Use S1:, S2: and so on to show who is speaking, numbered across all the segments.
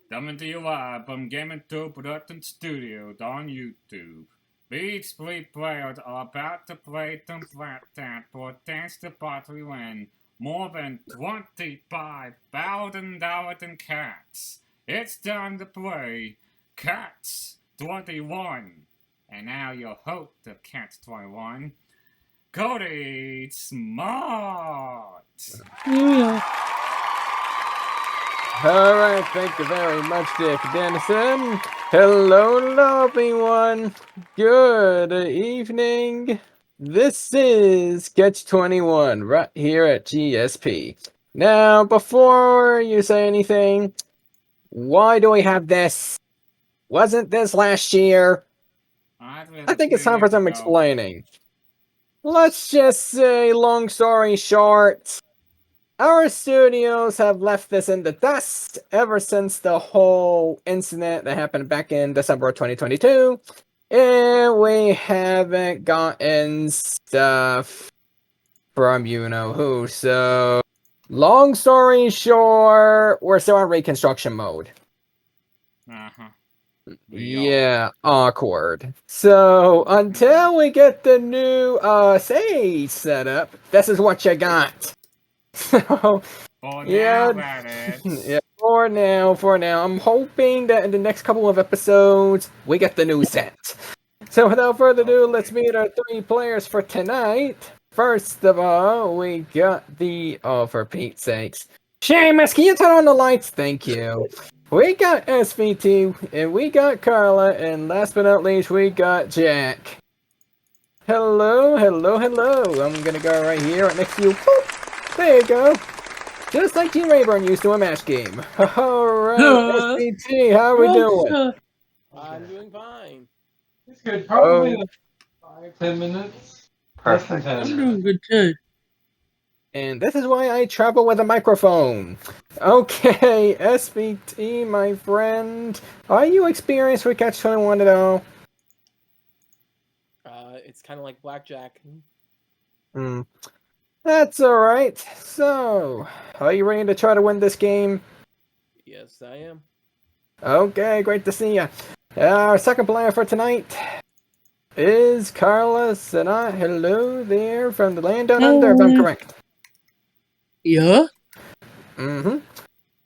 S1: Coming to you live from Gaming 2 Production Studios on YouTube. These three players are about to play some flat tap for a chance to possibly win more than $25,000 in cats. It's time to play Cats 21. And now your host of Cats 21, Cody Smart.
S2: Yeah.
S3: All right, thank you very much, Dick Dennison. Hello, everyone. Good evening. This is Sketch 21 right here at GSP. Now, before you say anything, why do we have this? Wasn't this last year? I think it's time for some explaining. Let's just say, long story short, our studios have left this in the dust ever since the whole incident that happened back in December of 2022. And we haven't gotten stuff from you know who. So, long story short, we're still in reconstruction mode.
S1: Uh-huh.
S3: Yeah, awkward. So, until we get the new save set up, this is what you got. So,
S1: now, that is.
S3: yeah, for now. I'm hoping that in the next couple of episodes, we get the new set. So without further ado, let's meet our three players for tonight. First of all, we got the... Oh, for Pete's sakes. Seamus, can you turn on the lights? Thank you. We got SVT, and we got Carla, and last but not least, we got Jack. Hello. I'm gonna go right here, right next to you. Boop. There you go. Just like Team Rayburn used to a match game. Alright, SVT, how are we doing?
S2: I'm doing fine.
S4: It's good. Probably 5-10 minutes.
S5: Perfect.
S2: I'm doing good too.
S3: And this is why I travel with a microphone. Okay, SVT, my friend. Are you experienced with Catch 21 at all?
S2: It's kind of like blackjack.
S3: That's alright. So, are you ready to try to win this game?
S2: Yes, I am.
S3: Okay, great to see ya. Our second player for tonight is Carla Sinat. Hello there from the land down under, if I'm correct.
S2: Yeah?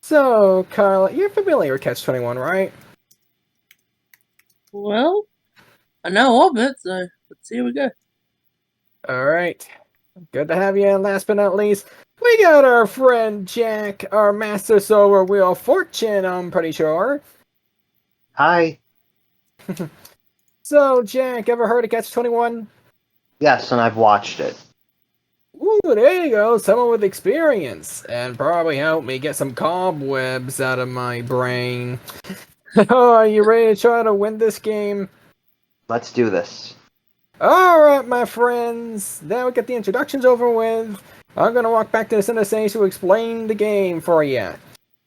S3: So, Carla, you're familiar with Catch 21, right?
S2: Well, I know of it, so let's see how we go.
S3: Alright. Good to have you, and last but not least, we got our friend Jack, our master solar wheel of fortune, I'm pretty sure.
S5: Hi.
S3: So, Jack, ever heard of Catch 21?
S5: Yes, and I've watched it.
S3: Ooh, there you go, someone with experience, and probably help me get some cobwebs out of my brain. Oh, are you ready to try to win this game?
S5: Let's do this.
S3: Alright, my friends, now we get the introductions over with. I'm gonna walk back to the center stage to explain the game for you.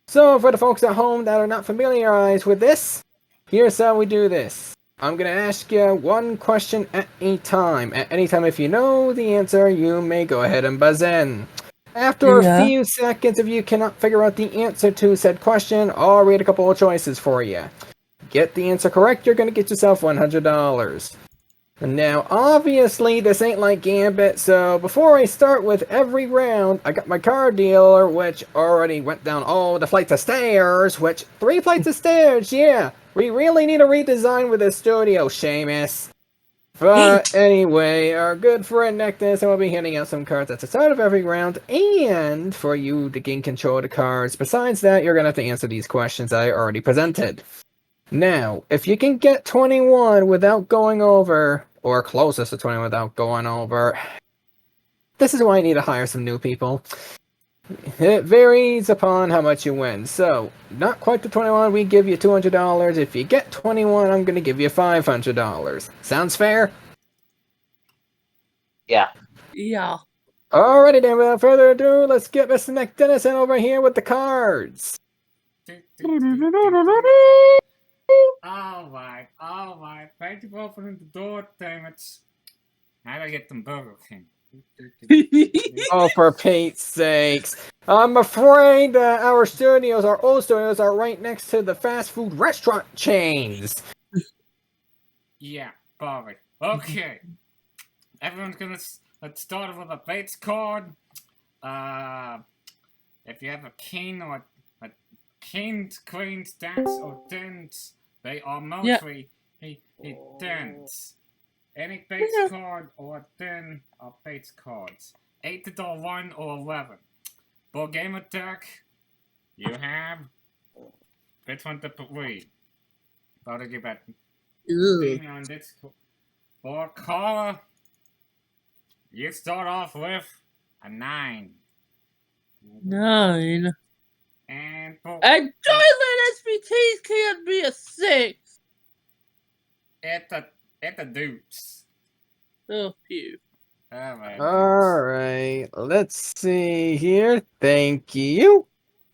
S3: So, for the folks at home that are not familiarized with this, here's how we do this. I'm gonna ask you one question at a time. At any time, if you know the answer, you may go ahead and buzz in. After a few seconds, if you cannot figure out the answer to said question, I'll read a couple of choices for you. Get the answer correct, you're gonna get yourself $100. Now, obviously, this ain't like Gambit, so before I start with every round, I got my card dealer, which already went down all the flights of stairs, 3 flights of stairs, yeah! We really need a redesign with this studio, Seamus. But anyway, our good friend Nectus, and we'll be handing out some cards at the start of every round, and for you to gain control of the cards. Besides that, you're gonna have to answer these questions I already presented. Now, if you can get 21 without going over, or closest to 20 without going over, this is why I need to hire some new people. It varies upon how much you win. So, not quite to 21, we give you $200. If you get 21, I'm going to give you $500. Sounds fair?
S5: Yeah.
S2: Yeah.
S3: Alrighty then, without further ado, let's get Mr. McDennison over here with the cards.
S1: Alright. Thank you for opening the door, damn it. How do I get them Burger King?
S3: Oh, for Pete's sakes. I'm afraid our studios, our old studios, are right next to the fast food restaurant chains.
S1: Yeah, probably. Okay. Everyone's gonna let's start with a Bates card. If you have a king or a king's, queen's, dance or dance, they are mostly he dance. Any Bates card or then are Bates cards. 8 to the 1 or 11. For game attack, you have which one to read? Gotta give that thing on this. For Carla, you start off with a 9.
S2: 9.
S1: And for
S2: And Toilet SVTs can't be a 6.
S1: at the deuce.
S2: Oh, phew.
S1: Alright.
S3: Alright, let's see here. Thank you.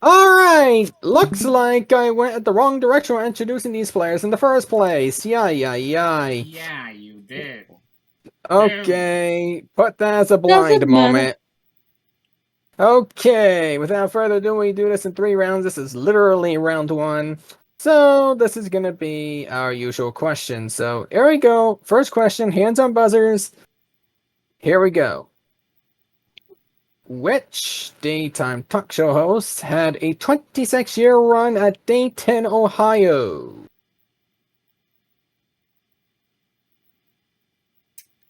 S3: Alright, looks like I went at the wrong direction when introducing these players in the first place. Yay.
S1: Yeah, you did.
S3: Okay, put that as a blind
S2: Doesn't matter.
S3: moment. Okay, without further ado, we do this in 3 rounds. This is literally round 1. So, this is gonna be our usual question. So, here we go. First question, hands on buzzers. Here we go. Which daytime talk show host had a 26-year run at Dayton, Ohio?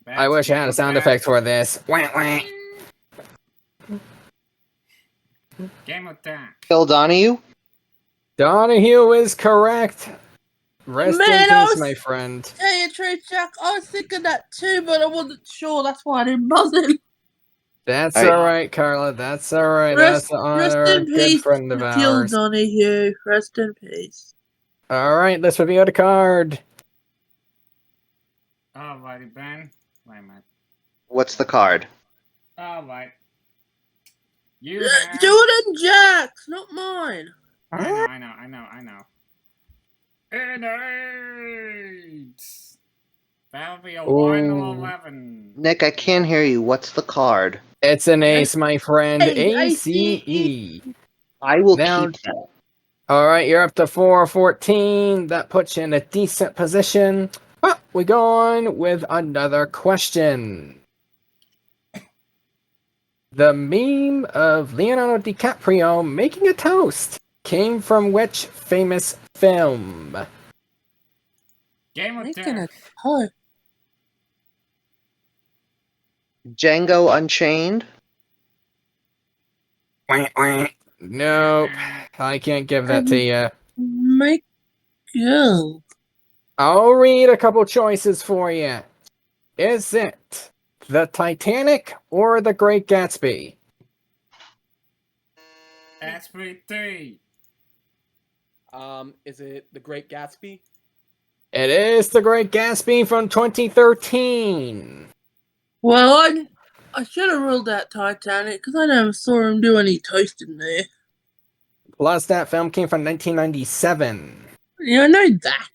S3: I wish I had a sound effect for this. Wah, wah.
S1: Game attack.
S5: Phil Donahue?
S3: Donahue is correct. Rest
S2: Man,
S3: in
S2: I
S3: peace,
S2: was-
S3: my friend.
S2: Tell you the truth, Jack, I was thinking that too, but I wasn't sure. That's why I didn't buzz in.
S3: That's
S5: Alright.
S3: alright, Carla. That's alright.
S2: Rest-
S3: That's the
S2: Rest
S3: honor of
S2: in
S3: a good
S2: peace,
S3: friend of
S2: Gil
S3: ours.
S2: Donahue. Rest in peace.
S3: Alright, let's review the card.
S1: Alrighty, Ben. Wait a minute.
S5: What's the card?
S1: Alright. You have...
S2: Do it in Jack's, not mine.
S1: I know. And 8! That'll be a 1 or
S3: Ooh.
S1: 11.
S5: Nick, I can't hear you. What's the card?
S3: It's an ace, my friend.
S2: Hey,
S3: ACE.
S5: I will
S3: Now-
S5: keep that.
S3: Alright, you're up to 4-14. That puts you in a decent position. But we go on with another question. The meme of Leonardo DiCaprio making a toast came from which famous film?
S1: Game
S2: Making a
S1: attack.
S2: toast.
S5: Django Unchained?
S3: Nope. I can't give that to you.
S2: Make go.
S3: I'll read a couple choices for you. Is it The Titanic or The Great Gatsby?
S1: SPT.
S6: Is it The Great Gatsby?
S3: It is The Great Gatsby from 2013.
S2: Well, I should have ruled out Titanic because I never saw him do any toasting there.
S3: Plus, that film came from 1997.
S2: Yeah, I know that.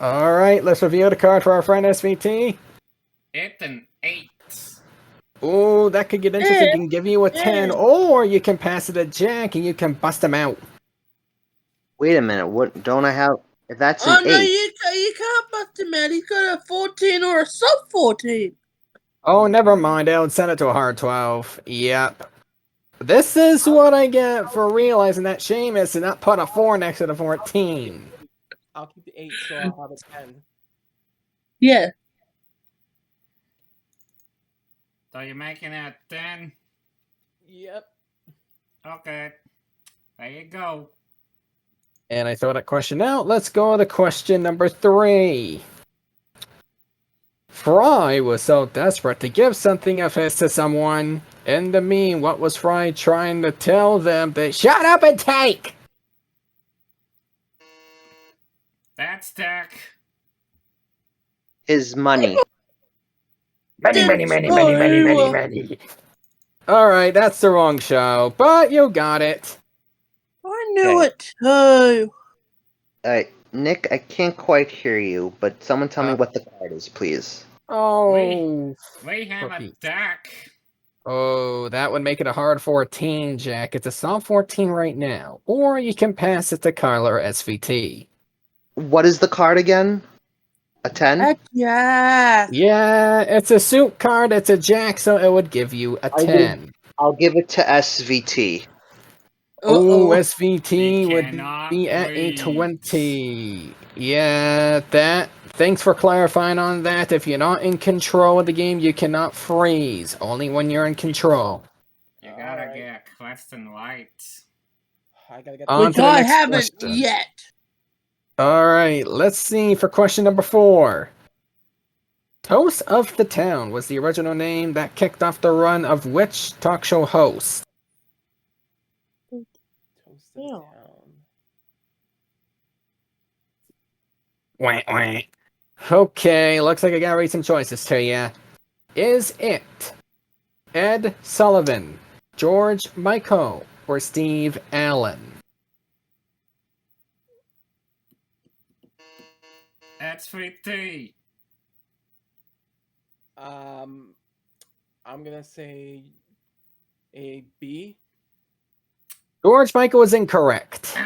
S3: Alright, let's review the card for our friend SVT.
S1: It's an 8.
S3: Ooh, that could get interesting. You can give you a 10,
S2: Yeah.
S3: or you can pass it to Jack and you can bust him out.
S5: Wait a minute. What don't I have? If that's an
S2: Oh, no,
S5: 8.
S2: you can't bust him out. He's got a 14 or a sub 14.
S3: Oh, never mind. I would send it to a hard 12. Yep. This is what I get for realizing that Seamus did not put a 4 next to the 14.
S6: I'll keep the 8, so I'll have a 10.
S2: Yeah.
S1: So you're making it 10?
S6: Yep.
S1: Okay. There you go.
S3: And I throw that question out. Let's go to question number 3. Fry was so desperate to give something of his to someone. In the meme, what was Fry trying to tell them? That shut up and take!
S1: That's tech.
S5: His money.
S3: Money. Alright, that's the wrong show, but you got it.
S2: I knew
S5: Okay.
S2: it too.
S5: Nick, I can't quite hear you, but someone tell me what the card is, please.
S3: Oh,
S1: We have a
S3: Pete.
S1: duck.
S3: Oh, that would make it a hard 14, Jack. It's a soft 14 right now. Or you can pass it to Carla or SVT.
S5: What is the card again? A 10?
S2: Heck yeah.
S3: Yeah, it's a suit card, it's a Jack, so it would give you a
S5: I will-
S3: 10.
S5: I'll give it to SVT.
S3: Oh,
S2: Uh-oh.
S3: SVT
S1: He
S3: would
S1: cannot
S3: be at a
S1: freeze.
S3: 20. Yeah, that. Thanks for clarifying on that. If you're not in control of the game, you cannot freeze. Only when you're in control.
S1: You gotta
S6: Alright.
S1: get a question right.
S6: I gotta get
S3: On
S2: Which
S3: to the
S2: I
S3: next
S2: haven't
S3: question.
S2: yet.
S3: Alright, let's see for question number 4. Toast of the Town was the original name that kicked off the run of which talk show host?
S6: Toast of the
S2: Yeah.
S6: town.
S3: Wah, wah. Okay, looks like I gotta read some choices to ya. Is it Ed Sullivan, George Michael, or Steve Allen?
S1: SVT.
S6: I'm gonna say a B.
S3: George Michael is incorrect.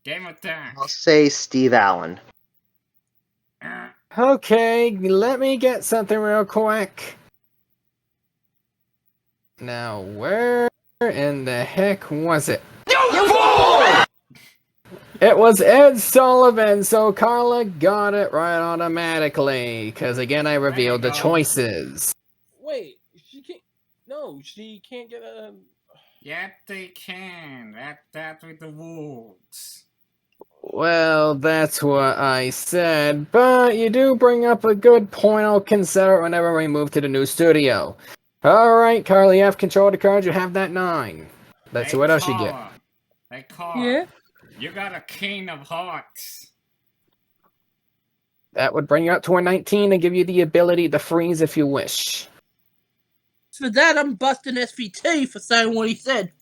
S1: Game attack.
S5: I'll say Steve Allen.
S3: Okay, let me get something real quick. Now, where in the heck was it? It was Ed Sullivan, so Carla got it right automatically. Because again, I revealed the
S1: go.
S3: choices.
S6: Wait, she can't. No, she can't get a.
S1: Yep, they can. That's with the rules.
S3: Well, that's what I said, but you do bring up a good point. I'll consider it whenever we move to the new studio. Alright, Carly, you have control of the cards. You have that 9. Let's see what else you get.
S1: Hey, Carl.
S2: Yeah.
S1: You got a king of hearts.
S3: That would bring you up to a 19 and give you the ability to freeze if you wish.
S2: For that, I'm busting SVT for saying what he said.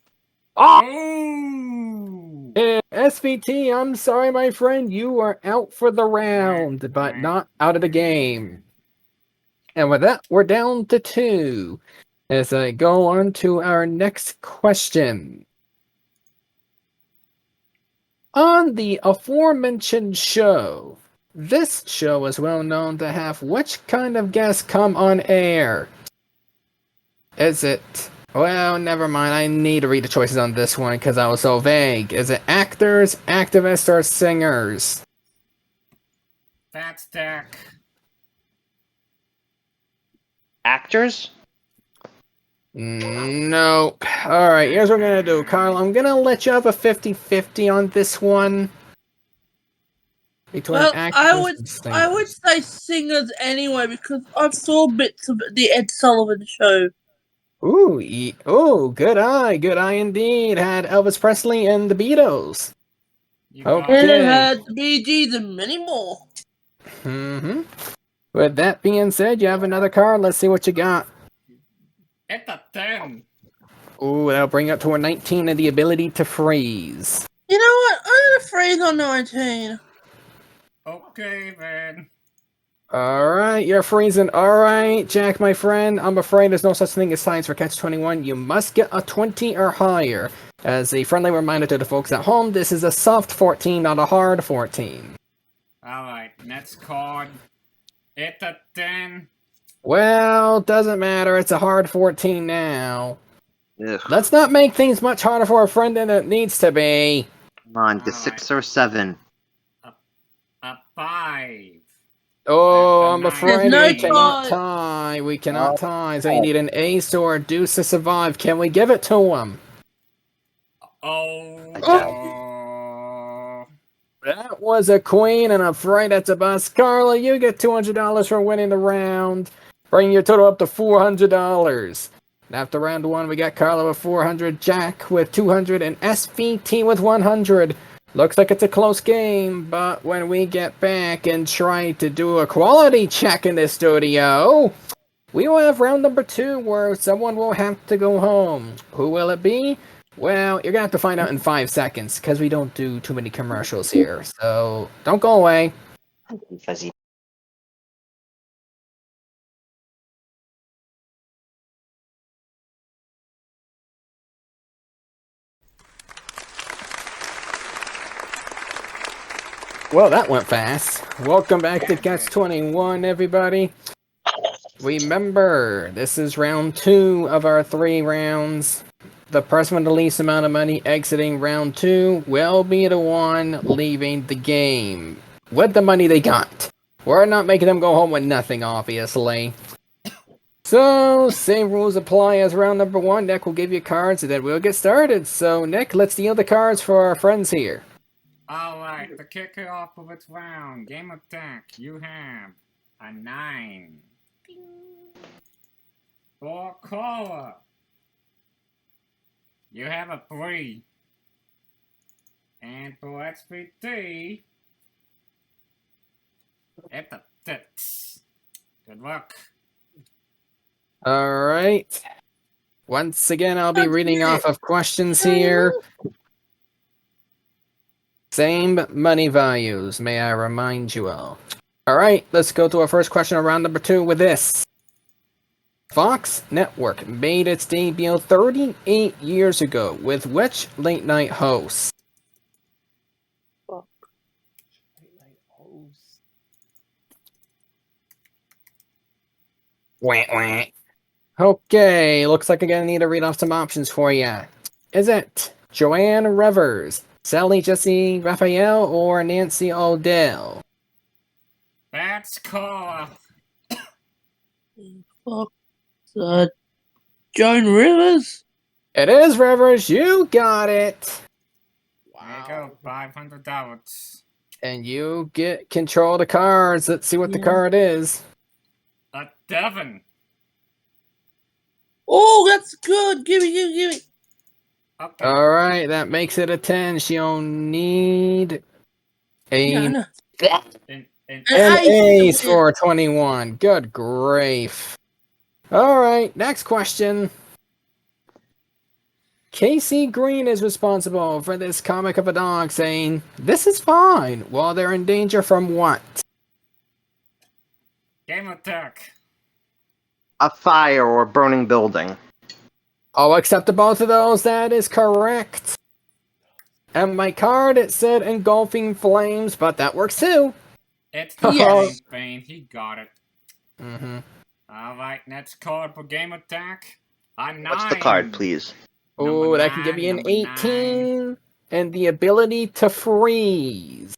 S1: Ooh.
S3: SVT, I'm sorry, my friend. You are out for the round, but not out of the game. And with that, we're down to 2. As I go on to our next question. On the aforementioned show, this show is well known to have which kind of guests come on air? Is it... Well, never mind. I need to read the choices on this one because I was so vague. Is it actors, activists, or singers?
S1: That's Dak.
S5: Actors?
S3: No. Alright, here's what we're gonna do, Carl. I'm gonna let you have a 50-50 on this one. Between
S2: Well,
S3: actors
S2: I would
S3: and singers.
S2: I would say singers anyway because I saw bits of the Ed Sullivan show.
S3: Ooh, good eye indeed. Had Elvis Presley and the Beatles.
S1: You
S3: Okay.
S1: got
S2: And it
S3: Okay.
S2: had the Bee Gees and many more.
S3: Mm-hmm. With that being said, you have another card. Let's see what you got.
S1: It's a 10.
S3: Ooh, that'll bring up to a 19 and the ability to freeze.
S2: You know what? I'm gonna freeze on 19.
S1: Okay, then.
S3: Alright, you're freezing. Alright, Jack, my friend. I'm afraid there's no such thing as science for Catch 21. You must get a 20 or higher. As a friendly reminder to the folks at home, this is a soft 14, not a hard 14.
S1: Alright, next card. It's a 10.
S3: Well, doesn't matter. It's a hard 14 now.
S5: Ugh.
S3: Let's not make things much harder for a friend than it needs to be.
S5: Come on, get 6 or 7.
S1: A 5.
S3: Oh,
S1: That's a
S3: I'm afraid
S2: no
S3: we cannot
S2: tie.
S3: tie. We cannot tie. So you need an ace or a deuce to survive. Can we give it to him?
S1: Oh.
S3: That was a queen, and I'm afraid that's a bust. Carla, you get $200 for winning the round, bringing your total up to $400. And after round 1, we got Carla with 400, Jack with 200, and SVT with 100. Looks like it's a close game, but when we get back and try to do a quality check in this studio, we will have round number 2 where someone will have to go home. Who will it be? Well, you're gonna have to find out in 5 seconds, because we don't do too many commercials here. So, don't go away.
S5: Fuzzy
S3: Well, that went fast. Welcome back to Catch 21, everybody. Remember, this is round 2 of our 3 rounds. The person with the least amount of money exiting round 2 will be the one leaving the game with the money they got. We're not making them go home with nothing, obviously. So, same rules apply as round number 1. Nick will give you cards and then we'll get started. So, Nick, let's deal the cards for our friends here.
S1: Alright, to kick it off of its round, game attack, you have a 9. For caller, you have a 3. And for XPT, it's a 6. Good luck.
S3: Alright. Once again, I'll be reading off of questions here. Same money values, may I remind you all. Alright, let's go to our first question on round number 2 with this. Fox Network made its debut 38 years ago with which late night host?
S6: Late night host.
S3: Wah, wah. Okay, looks like I'm gonna need to read off some options for you. Is it Joanne Rivers, Sally Jesse Raphael, or Nancy O'Dell?
S1: That's caller.
S2: Fuck. Joan Rivers?
S3: It is Rivers, you got it!
S1: There you go, $500.
S3: And you get control of the cards. Let's see what the
S2: Yeah.
S3: card is.
S1: A Devon.
S2: Oh, that's good. Give me.
S1: Okay.
S3: Alright, that makes it a 10. She'll need
S2: Yeah, I
S3: a
S2: know.
S1: And
S2: An
S3: an ace
S2: ace.
S3: for 21. Good grief. Alright, next question. Casey Green is responsible for this comic of a dog saying, "This is fine," while they're in danger from what?
S1: game attack.
S5: A fire or burning building.
S3: I'll accept both of those. That is correct. And my card, it said engulfing flames, but that works too.
S1: It's the
S2: Yes.
S1: same thing. He got it.
S3: Mm-hmm.
S1: Alright, next card for game attack. A 9.
S5: What's the card, please?
S3: Oh,
S1: Number
S3: that can give you an
S1: number
S3: 18 and the ability to freeze.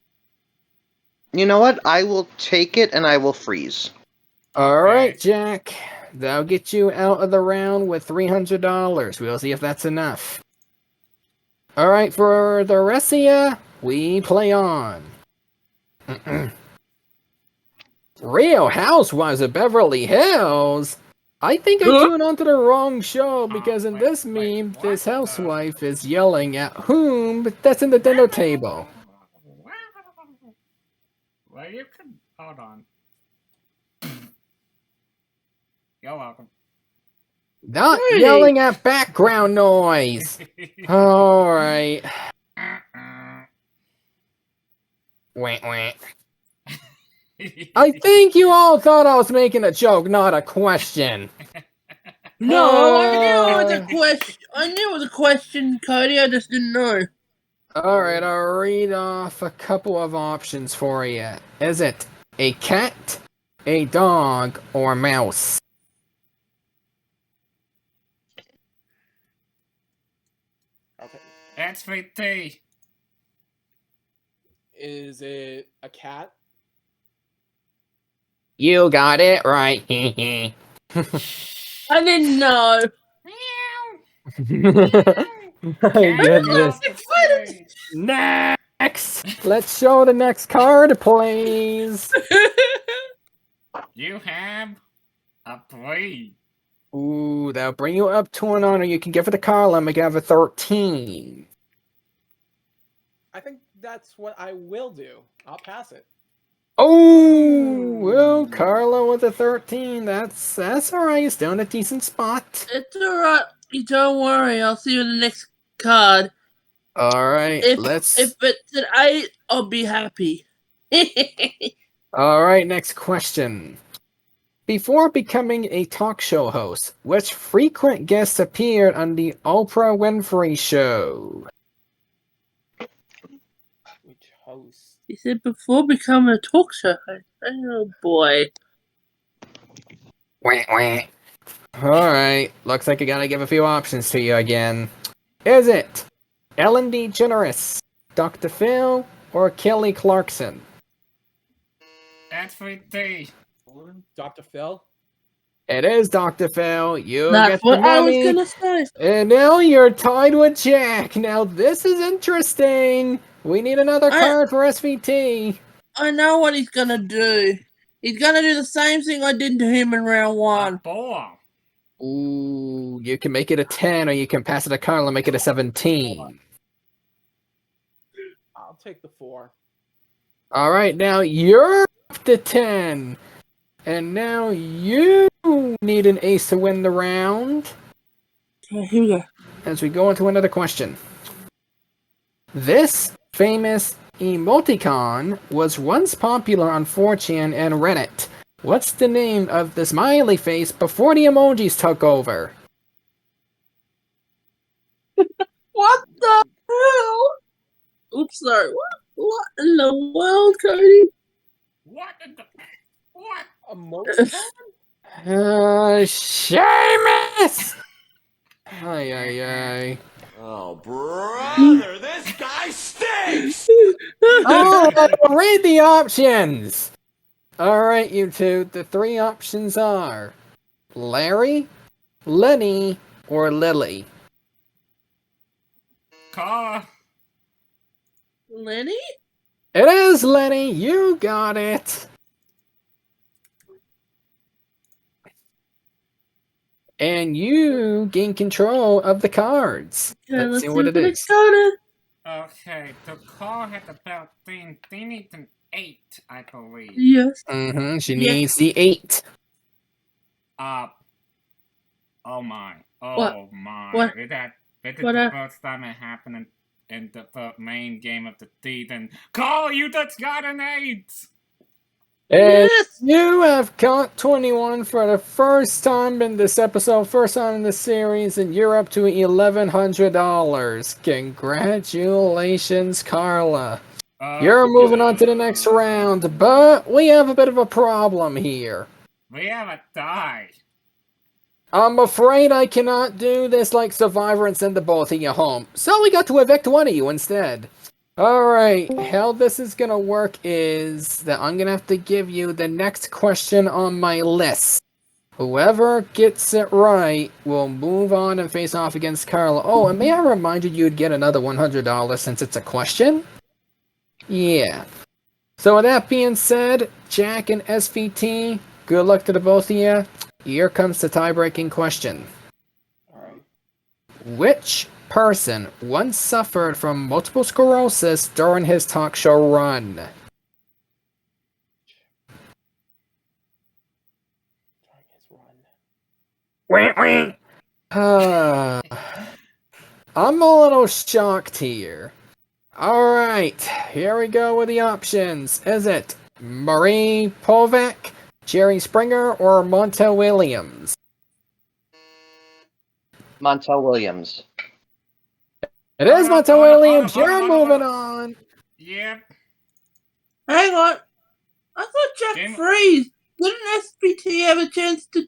S5: You know what? I will take it and I will freeze.
S3: Alright,
S1: Okay.
S3: Jack. That'll get you out of the round with $300. We'll see if that's enough. Alright, for the rest of ya, we play on. Real Housewives of Beverly Hills? I think I tuned onto the wrong show because in this meme, this housewife is yelling at whom that's in the dinner table.
S1: Well, you can. Hold on. You're welcome.
S3: Not
S2: Hey!
S3: yelling at background noise. Alright. Wah, wah. I think you all thought I was making a joke, not a question.
S2: No, I knew it was a question. I knew it was a question, Cody. I just didn't know.
S3: Alright, I'll read off a couple of options for you. Is it a cat, a dog, or a mouse?
S6: Okay.
S1: XVT.
S6: Is it a cat?
S3: You got it right.
S2: I didn't know.
S3: My goodness. Next! Let's show the next card, please.
S1: You have a 3.
S3: Ooh, that'll bring you up to an honor. You can give it to Carla and make it have a 13.
S6: I think that's what I will do. I'll pass it.
S3: Oh, well, Carla with a 13. That's alright. You're still in a decent spot.
S2: It's alright. You don't worry. I'll see you in the next card.
S3: Alright,
S2: If
S3: let's...
S2: it's an 8, I'll be happy.
S3: Alright, next question. Before becoming a talk show host, which frequent guest appeared on the Oprah Winfrey Show?
S6: Which house.
S2: He said before becoming a talk show host. Oh boy.
S3: Wah, wah. Alright, looks like I gotta give a few options to you again. Is it Ellen DeGeneres, Dr. Phil, or Kelly Clarkson?
S1: SVT.
S6: Dr. Phil?
S3: It is Dr. Phil. You
S2: That's
S3: get the
S2: what I was
S3: money.
S2: gonna say.
S3: And now you're tied with Jack. Now this is interesting. We need another card for SVT.
S2: I know what he's gonna do. He's gonna do the same thing I did to him in round
S1: A
S2: one.
S1: ball.
S3: Ooh, you can make it a 10 or you can pass it to Carl and make it a 17.
S6: I'll take the 4.
S3: Alright, now you're up to 10. And now you need an ace to win the round.
S2: Okay, here we go.
S3: As we go into another question. This famous emoticon was once popular on 4chan and Reddit. What's the name of the smiley face before the emojis took over?
S2: What the hell? Oops, sorry. What in the world, Cody?
S1: What in the... What?
S6: Emoticon?
S3: Seamus! Ay, ay, ay.
S7: Oh, brother, this guy stinks!
S3: Alright, well, read the options! Alright, you two, the 3 options are Larry, Lenny, or Lily.
S1: Car.
S2: Lenny?
S3: It is Lenny, you got it! And you gain control of the cards.
S2: Okay,
S3: Let's see what it is.
S2: Got it.
S1: Okay, the car had about they need an 8, I believe.
S2: Yes.
S3: She
S2: Yeah.
S3: needs the 8.
S1: Oh my. Oh
S2: What?
S1: my.
S2: What?
S1: That is
S2: What,
S1: the first time it happened in the main game of the season. Carl, you just got an 8!
S3: And
S2: Yes.
S3: you have caught 21 for the first time in this episode, first time in the series, and you're up to $1,100. Congratulations, Carla. You're moving on to the next round, but we have a bit of a problem here.
S1: We have a tie.
S3: I'm afraid I cannot do this like Survivor and send the both of you home, so we got to evict one of you instead. Alright, how this is gonna work is that I'm gonna have to give you the next question on my list. Whoever gets it right will move on and face off against Carla. Oh, and may I remind you, you'd get another $100 since it's a question? Yeah. So with that being said, Jack and SVT, good luck to the both of you. Here comes the tie-breaking question.
S6: Alright.
S3: Which person once suffered from multiple sclerosis during his talk show run? I'm a little shocked here. Alright, here we go with the options. Is it Marie Povek, Jerry Springer, or Montel Williams?
S5: Montel Williams.
S3: It is Montel Williams. You're moving on.
S1: Yep.
S2: Hang on. I thought Jack
S1: Game-
S2: freeze. Didn't SPT have a chance to?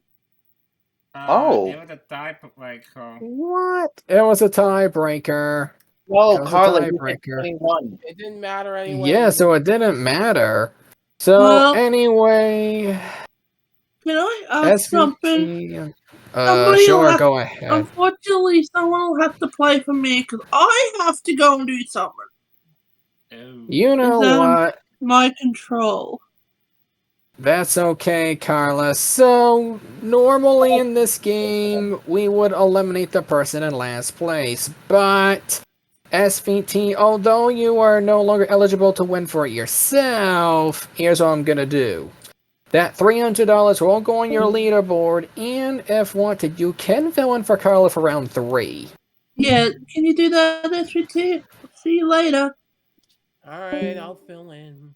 S5: Oh.
S1: It was a tiebreaker.
S3: What? It was a tiebreaker.
S5: No,
S3: That was a
S5: Carla, you
S3: tiebreaker.
S5: did 21.
S6: It didn't matter anyway.
S3: Yeah, so it didn't matter. So
S2: Well-
S3: anyway,
S2: Can I ask something?
S3: SVT.
S2: Somebody will
S3: Sure,
S2: have-
S3: go ahead.
S2: Unfortunately, someone will have to play for me because I have to go and do something.
S1: Oh.
S3: You know
S2: Is that-
S3: what?
S2: My control.
S3: That's okay, Carla. So, normally in this game, we would eliminate the person in last place. But, SVT, although you are no longer eligible to win for it yourself, here's what I'm gonna do. That $300 will go on your leaderboard, and if wanted, you can fill in for Carla for round 3.
S2: Yeah, can you do that, SPT? See you later.
S6: Alright, I'll fill in.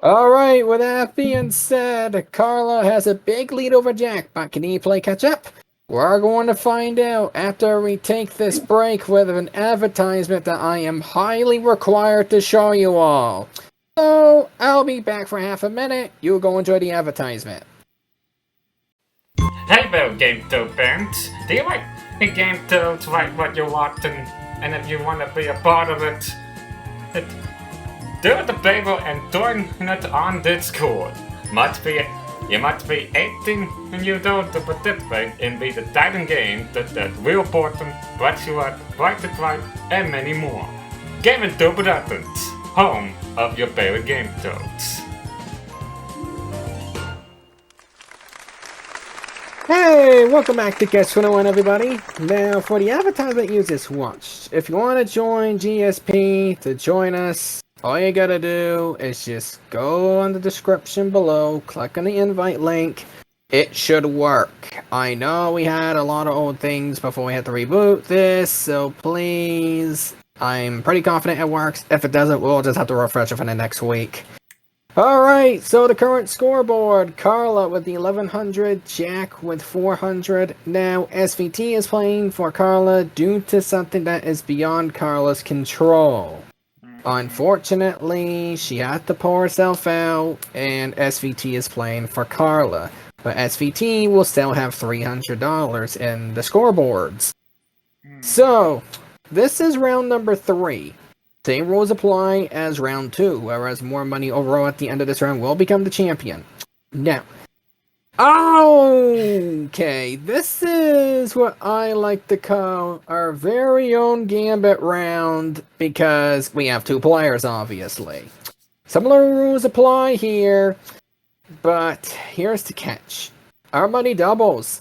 S3: Alright, with that being said, Carla has a big lead over Jack, but can he play catch up? We're going to find out after we take this break with an advertisement that I am highly required to show you all. So, I'll be back for half a minute. You go enjoy the advertisement.
S1: Hey there, GameTube fans. Do you like GameTube, like what you're watching? And if you want to be a part of it, do it the favor and join it on Discord. You must be 18 and you know to participate in the Titan games such as Real Portal, Press You Up, Right to Fight, and many more. GameTube Productions, home of your favorite GameTubes.
S3: Hey, welcome back to Catch 21, everybody. Now, for the advertisement you just watched, if you want to join GSP to join us, all you gotta do is just go on the description below, click on the invite link. It should work. I know we had a lot of old things before we had to reboot this, so please, I'm pretty confident it works. If it doesn't, we'll just have to refresh it for the next week. Alright, so the current scoreboard, Carla with the 1100, Jack with 400. Now, SVT is playing for Carla due to something that is beyond Carla's control. Unfortunately, she had to pour herself out, and SVT is playing for Carla. But SVT will still have $300 in the scoreboards. So, this is round number 3. Same rules apply as round 2, whereas more money overall at the end of this round will become the champion. Now, okay, this is what I like to call our very own Gambit round, because we have 2 players, obviously. Similar rules apply here, but here's the catch. Our money doubles.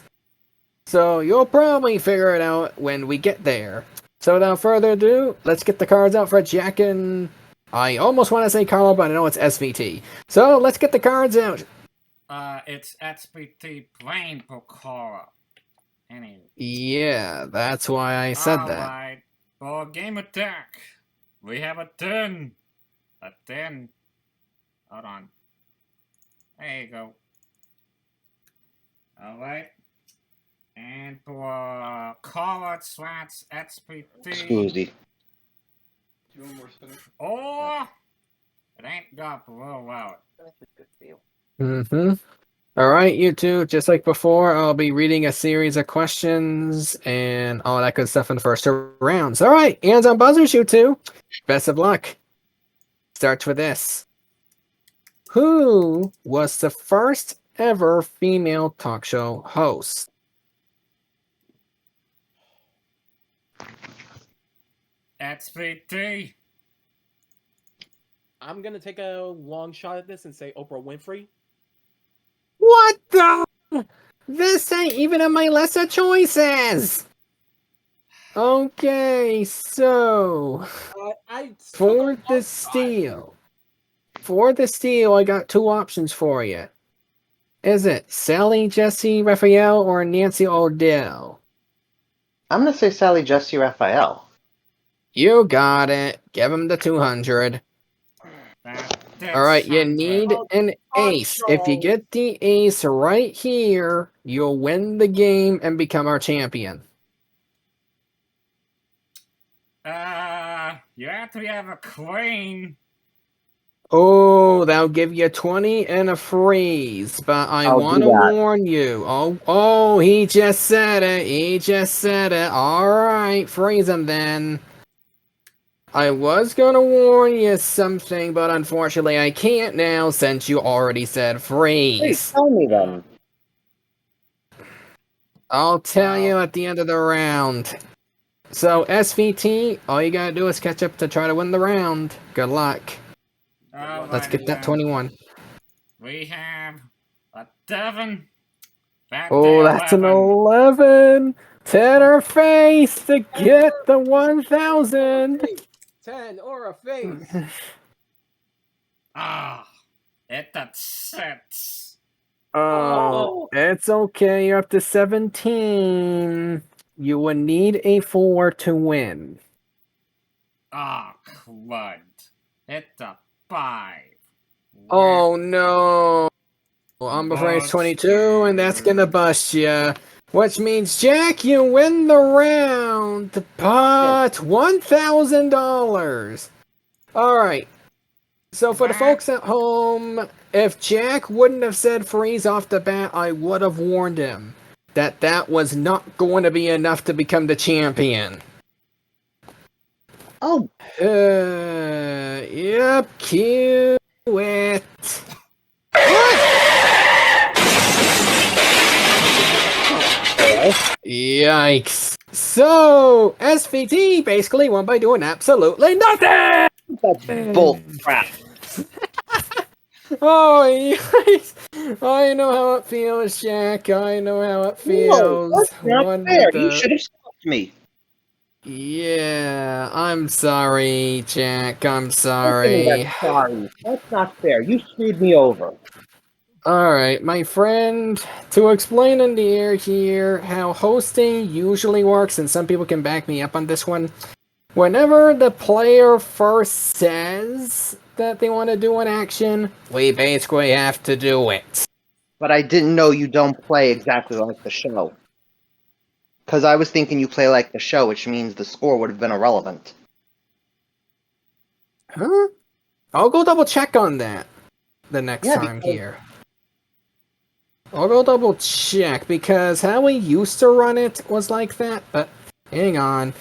S3: So you'll probably figure it out when we get there. So without further ado, let's get the cards out for Jack and... I almost want to say Carla, but I know it's SVT. So let's get the cards out.
S1: It's SVT playing for Carla. Anyway.
S3: Yeah, that's why I said that.
S1: Alright, for game attack, we have a 10. A 10. Hold on. There you go. Alright. And for Carla / SVT.
S5: Excuse
S1: Oh! It ain't got real out.
S3: Alright, you two, just like before, I'll be reading a series of questions and all that good stuff in the first 2 rounds. Alright, hands on buzzers, you two. Best of luck. Starts with this. Who was the first ever female talk show host?
S1: SVT.
S6: I'm gonna take a long shot at this and say Oprah Winfrey.
S3: What the? This ain't even in my list of choices! Okay, so... For the steal, I got 2 options for you. Is it Sally Jesse Raphael or Nancy O'Dell?
S5: I'm gonna say Sally Jesse Raphael.
S3: You got it. Give him the 200. Alright, you need an ace. If you get the ace right here, you'll win the game and become our champion.
S1: You actually have a queen.
S3: Oh, that'll give you 20 and a freeze, but I want to warn you. Oh, he just said it. Alright, freeze him then. I was gonna warn you something, but unfortunately I can't now since you already said freeze.
S5: Please tell me then.
S3: I'll tell you at the end of the round. So, SVT, all you gotta do is catch up to try to win the round. Good luck. Let's get that 21.
S1: We have a 7.
S3: Oh, that's an 11. 10 or face to get the 1,000.
S6: 10 or a face.
S1: It's a 6.
S3: Oh, it's okay. You're up to 17. You would need a 4 to win.
S1: Crud. It's a 5.
S3: Oh, no. Well, I'm afraid it's 22, and that's gonna bust you. Which means, Jack, you win the round, but $1,000. Alright. So for the folks at home, if Jack wouldn't have said freeze off the bat, I would have warned him that that was not going to be enough to become the champion.
S5: Oh,
S3: Yep, cue it. Yikes. So, SVT basically won by doing absolutely nothing!
S5: that's bull crap.
S3: Oh, yikes. I know how it feels, Jack. I know how it feels.
S5: No, that's not
S3: One
S5: fair.
S3: with
S5: You
S3: the-
S5: should have stopped me.
S3: Yeah, I'm sorry, Jack. I'm
S5: Don't
S3: sorry.
S5: give me that sorry. That's not fair. You screwed me over.
S3: Alright, my friend, to explain in the air here how hosting usually works, and some people can back me up on this one, whenever the player first says that they want to do an action, we basically have to do it.
S5: But I didn't know you don't play exactly like the show. Because I was thinking you play like the show, which means the score would have been irrelevant.
S3: Huh? I'll go double check on that the next
S5: Yeah,
S3: time
S5: because-
S3: here. I'll go double check, because how we used to run it was like that, but hang on.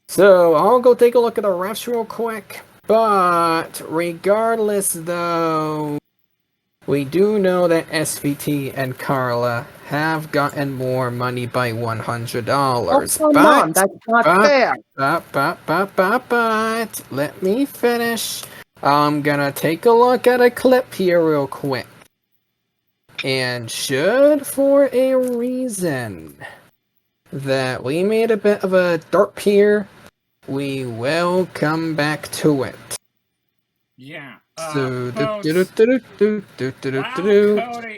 S3: So, I'll go take a look at the refs real quick, but regardless though, we do know that SVT and Carla have gotten more money by $100.
S5: Oh, come on, that's not fair.
S3: But, let me finish. I'm gonna take a look at a clip here real quick. And should, for a reason that we made a bit of a derp here, we will come back to it.
S1: Yeah.
S3: So,
S1: Cody,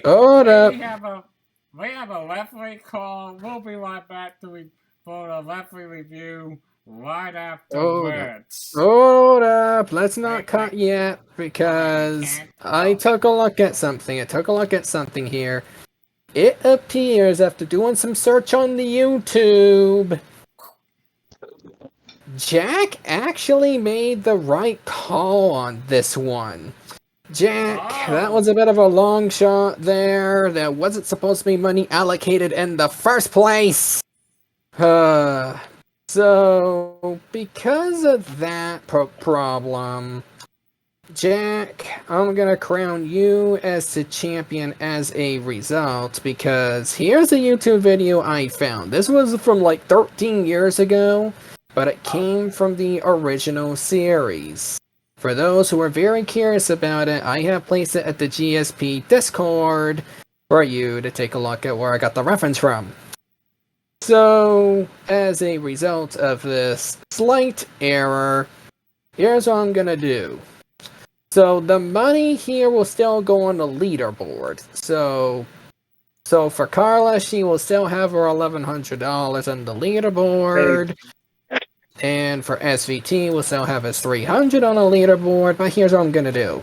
S3: hold up.
S1: we have a referee call. We'll be right back for the referee review right afterwards.
S3: Hold up, let's not cut yet, because I took a look at something. Here. It appears, after doing some search on the YouTube, Jack actually made the right call on this one. Jack, that was a bit of a long shot there. There wasn't supposed to be money allocated in the first place. So, because of that problem, Jack, I'm gonna crown you as the champion as a result, because here's a YouTube video I found. This was from like 13 years ago, but it came from the original series. For those who are very curious about it, I have placed it at the GSP Discord for you to take a look at where I got the reference from. So, as a result of this slight error, here's what I'm gonna do. So, the money here will still go on the leaderboard. So for Carla, she will still have her $1,100 on the leaderboard. And for SVT, we'll still have his $300 on the leaderboard. But here's what I'm gonna do.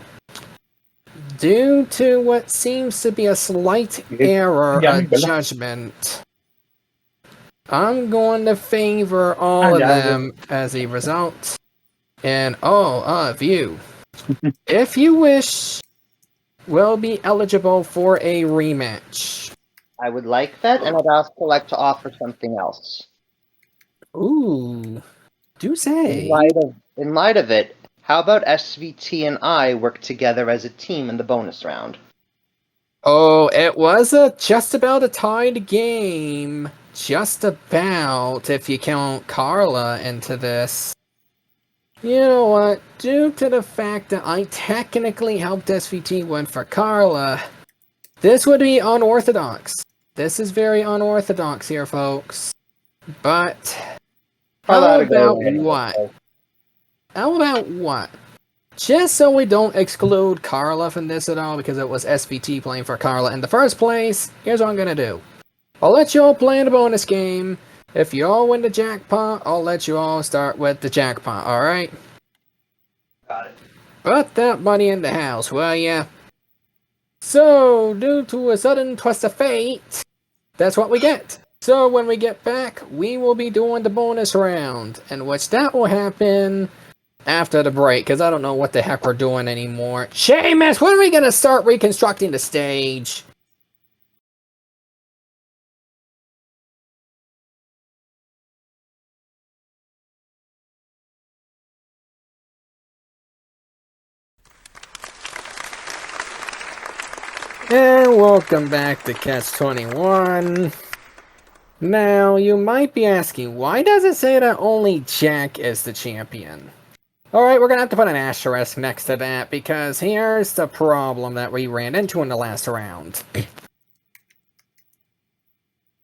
S3: Due to what seems to be a slight error of judgment, I'm going to favor all of them as a result. And all of you, if you wish, will be eligible for a rematch.
S5: I would like that, and I'd also like to offer something else.
S3: Ooh, do say.
S5: In light of it, how about SVT and I work together as a team in the bonus round?
S3: Oh, it was just about a tied game. Just about, if you count Carla into this. You know what? Due to the fact that I technically helped SVT win for Carla, this would be unorthodox. This is very unorthodox here, folks. But how about what? How about what? Just so we don't exclude Carla from this at all, because it was SVT playing for Carla in the first place, here's what I'm gonna do. I'll let you all play in the bonus game. If you all win the jackpot, I'll let you all start with the jackpot, alright?
S5: Got it.
S3: Put that money in the house, will ya? So, due to a sudden twist of fate, that's what we get. So when we get back, we will be doing the bonus round, and which that will happen after the break, because I don't know what the heck we're doing anymore. Seamus, when are we going to start reconstructing the stage? And welcome back to Catch 21. Now, you might be asking, why does it say that only Jack is the champion? Alright, we're gonna have to put an asterisk next to that, because here's the problem that we ran into in the last round.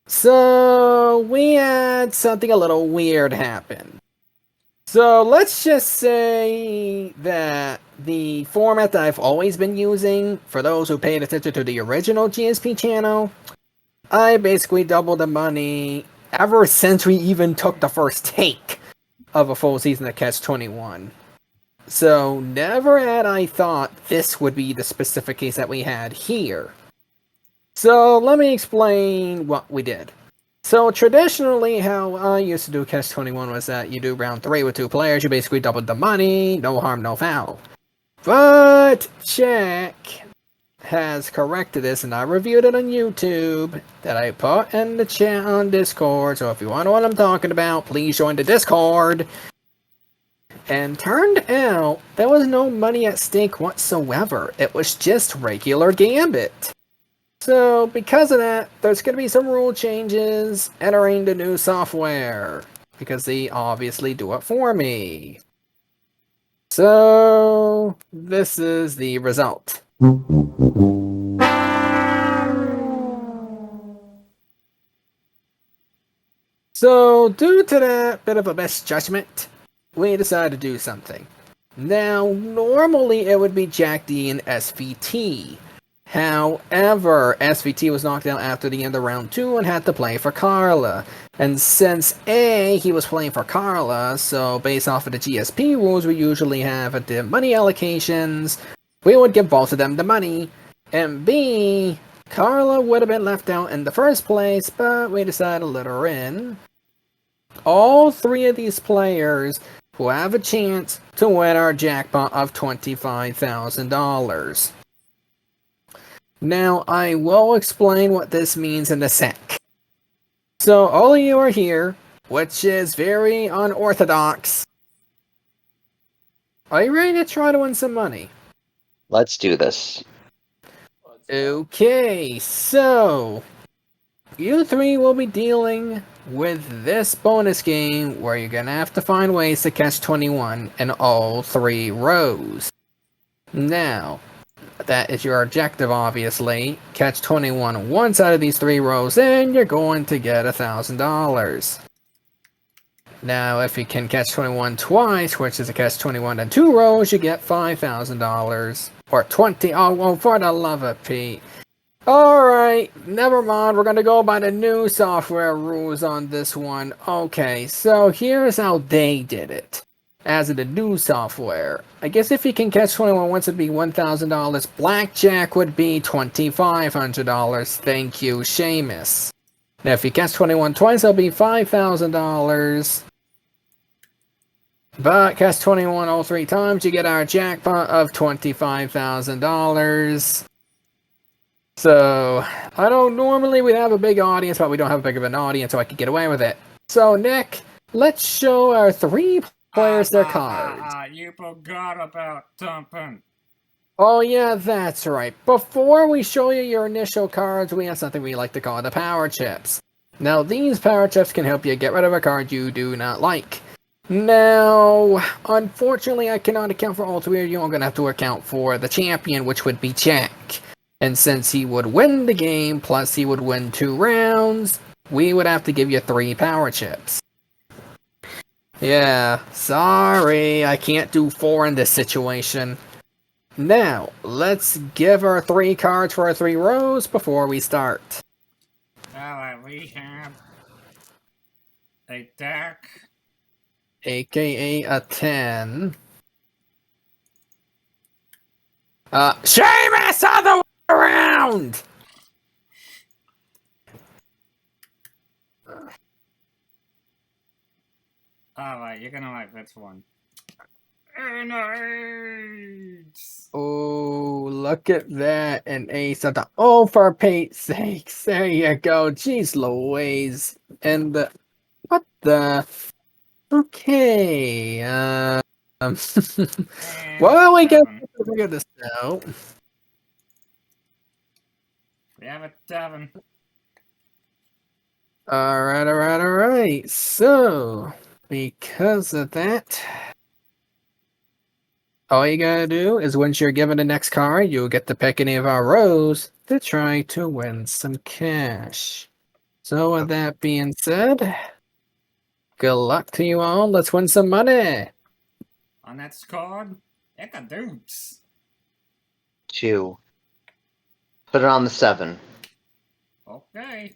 S3: So, we had something a little weird happen. So, let's just say that the format that I've always been using, for those who paid attention to the original GSP channel, I basically doubled the money ever since we even took the first take of a full season of Catch 21. So, never had I thought this would be the specific case that we had here. So, let me explain what we did. So, traditionally, how I used to do Catch 21 was that you do round 3 with 2 players, you basically doubled the money, no harm, no foul. But, Jack has corrected this, and I reviewed it on YouTube, that I put in the chat on Discord, so if you want to know what I'm talking about, please join the Discord. And turned out, there was no money at stake whatsoever. It was just regular Gambit. So, because of that, there's going to be some rule changes entering the new software. Because they obviously do it for me. So, this is the result. So, due to that bit of a misjudgment, we decided to do something. Now, normally it would be Jack D and SVT. However, SVT was knocked out after the end of round 2 and had to play for Carla. And since A, he was playing for Carla, so based off of the GSP rules we usually have at the money allocations, we would give both of them the money. And B, Carla would have been left out in the first place, but we decided to let her in. All 3 of these players will have a chance to win our jackpot of $25,000. Now, I will explain what this means in a sec. So, all of you are here, which is very unorthodox. Are you ready to try to win some money?
S5: Let's do this.
S3: Okay, so you 3 will be dealing with this bonus game where you're gonna have to find ways to catch 21 in all 3 rows. Now, that is your objective, obviously. Catch 21 on one side of these 3 rows, and you're going to get $1,000. Now, if you can catch 21 twice, which is a catch 21 in 2 rows, you get $5,000. Or 20. Oh, for the love of Pete. Alright, never mind. We're gonna go by the new software rules on this one. Okay, so here's how they did it. As in the new software. I guess if you can catch 21 once, it'd be $1,000. Blackjack would be $2,500. Thank you, Seamus. Now, if you catch 21 twice, it'll be $5,000. But catch 21 all 3 times, you get our jackpot of $25,000. So, I know normally we'd have a big audience, but we don't have a big of an audience, so I could get away with it. So, Nick, let's show our 3 players their cards.
S1: You forgot about dumping.
S3: Oh yeah, that's right. Before we show you your initial cards, we have something we like to call the power chips. Now, these power chips can help you get rid of a card you do not like. Now, unfortunately, I cannot account for all 3 of you. I'm going to have to account for the champion, which would be Jack. And since he would win the game, plus he would win 2 rounds, we would have to give you 3 power chips. Yeah, sorry, I can't do 4 in this situation. Now, let's give our 3 cards for our 3 rows before we start.
S1: Alright, we have a deck.
S3: AKA a 10. Seamus, other way around!
S1: Alright, you're gonna like this one. Nerds!
S3: Oh, look at that. An ace of the. Oh, for Pete's sakes. There you go. Jeez Louise. And the. What the? Okay.
S1: And
S3: Well, we can
S1: 7.
S3: figure this out.
S1: We have a 7.
S3: Alright. So, because of that, all you gotta do is once you're given the next card, you'll get to pick any of our rows to try to win some cash. So, with that being said, good luck to you all. Let's win some money.
S1: On that card, it's a deuce.
S5: 2. Put it on the 7.
S1: Okay.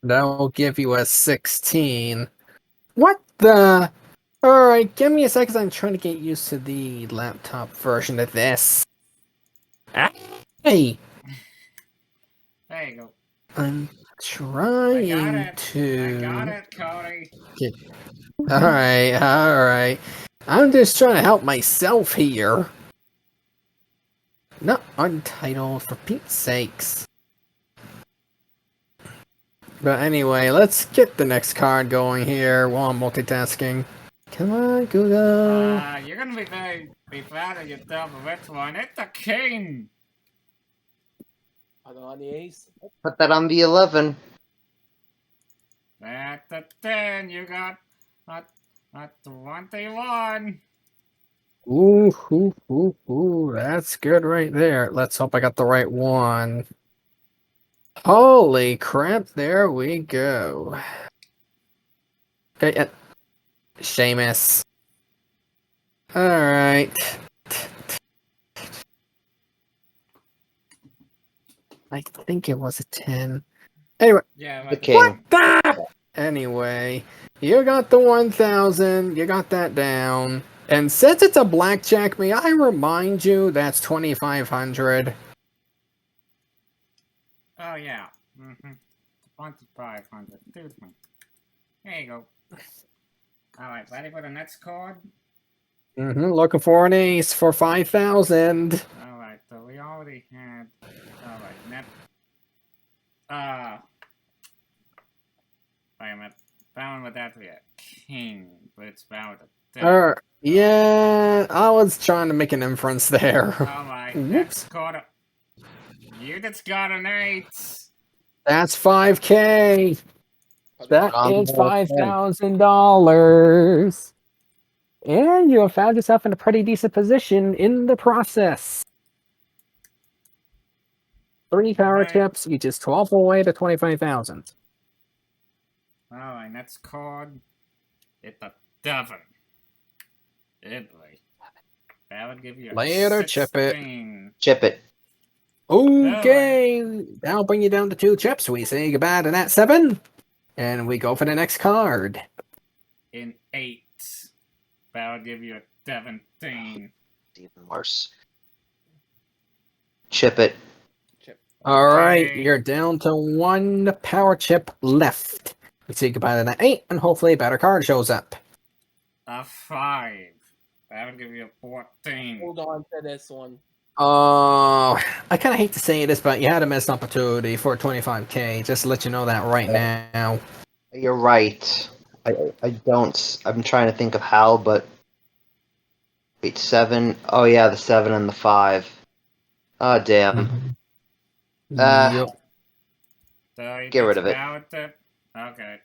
S3: That will give you a 16. What the? Alright, give me a second. I'm trying to get used to the laptop version of this. Hey!
S1: There you go.
S3: I'm
S1: I got
S3: trying
S1: it.
S3: to.
S1: I got it, Cody.
S3: Alright. I'm just trying to help myself here. Not untitled, for Pete's sakes. But anyway, let's get the next card going here while I'm multitasking. Come on, Google.
S1: You're gonna be proud of yourself with this one. It's a king.
S6: Put it on the ace.
S5: Put that on the 11.
S1: That's a 10. You got a 21.
S3: Ooh, that's good right there. Let's hope I got the right one. Holy crap, there we go. Okay, Seamus. Alright. I think it was a 10. Anyway,
S1: Yeah,
S5: The
S1: but
S5: king.
S3: Anyway, you got the 1,000, you got that down. And since it's a blackjack, may I remind you that's 2,500.
S1: oh yeah. 2,500. Excuse me. There you go. Alright, ready for the next card?
S3: Looking for an ace for 5,000.
S1: Alright, so we already had. Alright, net. Wait a minute. That one would actually a king, but it's about a 10.
S3: Yeah, I was trying to make an inference there.
S1: Alright,
S3: Whoops.
S1: next card. You just got an 8.
S3: That's 5K. That is
S5: $5,000.
S3: $5,000. And you have found yourself in a pretty decent position in the process. 3 power
S1: Okay.
S3: tips, you just 12 away to 25,000.
S1: Alright, next card. It's a 7. Italy. That would give you a
S3: Later, chip it.
S1: 16.
S5: Chip it.
S3: Okay, that'll bring you down to 2 chips. We say goodbye to that 7, and we go for the next card.
S1: In 8. That would give you a 17.
S5: Even worse. Chip it.
S3: Alright,
S1: Okay.
S3: you're down to 1 power chip left. We say goodbye to that 8, and hopefully a better card shows up.
S1: A 5. That would give you a 14.
S6: Hold on to this one.
S3: Oh, I kind of hate to say this, but you had a missed opportunity for 25K. Just to let you know that right now.
S5: You're right. I don't. I'm trying to think of how, but. Wait, 7. Oh, yeah, the 7 and the 5. Oh, damn.
S3: Yup.
S1: So you
S5: Get rid of it.
S1: power tip? Okay.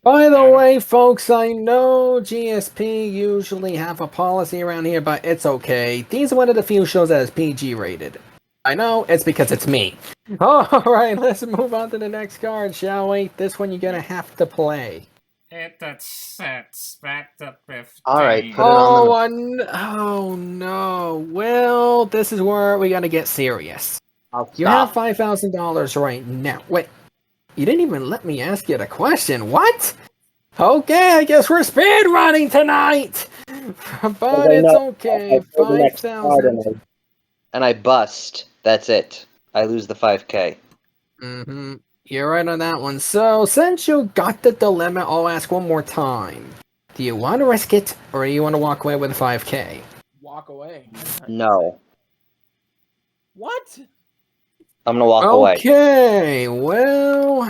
S3: By the way, folks, I know GSP usually have a policy around here, but it's okay. These are one of the few shows that is PG rated. I know, it's because it's me. Alright, let's move on to the next card, shall we? This one you're gonna have to play.
S1: It that sets back to 15.
S5: Alright, put it on
S3: Oh no. Well, this is where we gotta get serious.
S5: I'll
S3: You have
S5: stop.
S3: $5,000 right now. Wait, you didn't even let me ask you the question. What? Okay, I guess we're speed running tonight. But it's okay. 5,000.
S5: And I bust. That's it. I lose the 5K.
S3: Mm-hmm. You're right on that one. So, since you got the dilemma, I'll ask one more time. Do you want to risk it, or do you want to walk away with a 5K?
S6: Walk away.
S5: No.
S6: What?
S5: I'm gonna walk away.
S3: Okay, well...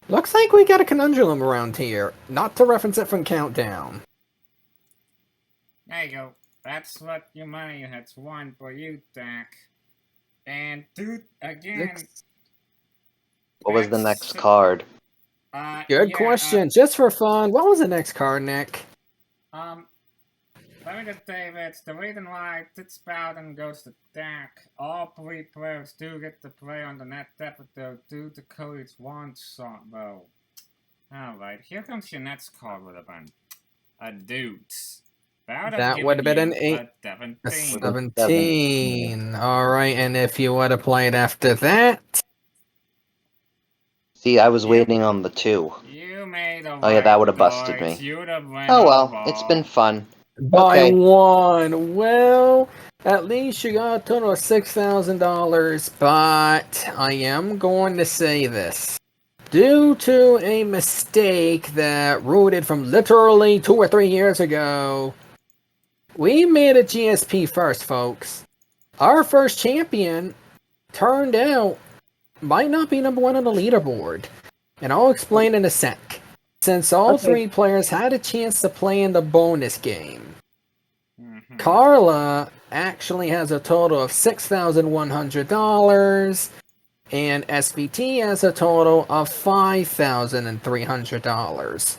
S3: Looks like we got a conundrum around here. Not to reference it from Countdown.
S1: There you go. That's what your money has won for you, Dak. And dude, again.
S5: What was the next card?
S3: Good question. Just for fun, what was the next card, Nick?
S1: Let me just say this. The reason why this Bowden goes to Dak, all 3 players do get to play on the next episode due to Cody's one shot, though. Alright, here comes your next card would have been a Deuce.
S3: That would have been an 8. A 17. Alright, and if you would have played after that...
S5: See, I was waiting on the 2.
S1: You made a
S5: Oh yeah, that would have busted me. Oh well, it's been fun.
S3: By 1. Well, at least you got a total of $6,000, but I am going to say this. Due to a mistake that rooted from literally 2 or 3 years ago, we made a GSP first, folks. Our first champion turned out might not be number 1 on the leaderboard. And I'll explain in a sec. Since all 3 players had a chance to play in the bonus game. Carla actually has a total of $6,100. And SVT has a total of $5,300.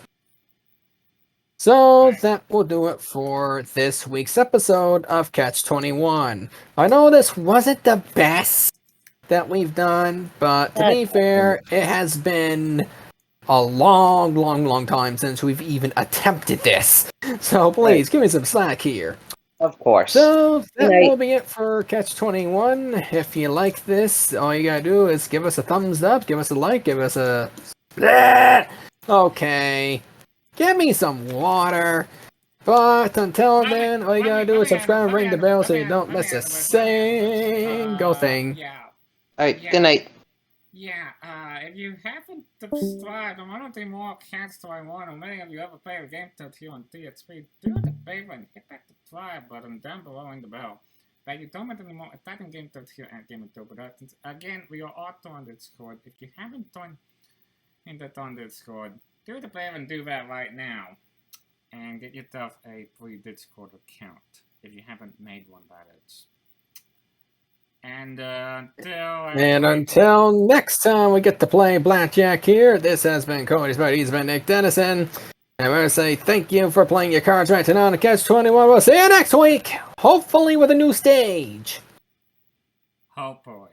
S3: So that will do it for this week's episode of Catch 21. I know this wasn't the best that we've done, but to be fair, it has been a long time since we've even attempted this. So please, give me some slack here.
S5: Of course.
S3: So that will be it for Catch 21. If you like this, all you gotta do is give us a thumbs up, give us a like, give us a... Okay. Give me some water. But until then, all you gotta do is subscribe and ring the bell so you don't miss a single thing.
S5: Alright, good night.
S1: Yeah, if you haven't subscribed on one of the more Catch 21 or many of you ever play a game touch here on TXP, do the favor and hit that subscribe button down below in the bell. But you don't want any more exciting game touch here at Gaming Productions. Again, we are also on Discord. If you haven't joined in that on Discord, do the favor and do that right now. And get yourself a free Discord account if you haven't made one, that is. And
S3: until next time we get to play Blackjack here, this has been Cody's Buddy. He's been Nick Dennison. And we're going to say thank you for playing your cards right tonight on Catch 21. We'll see you next week, hopefully with a new stage.
S1: Hopefully.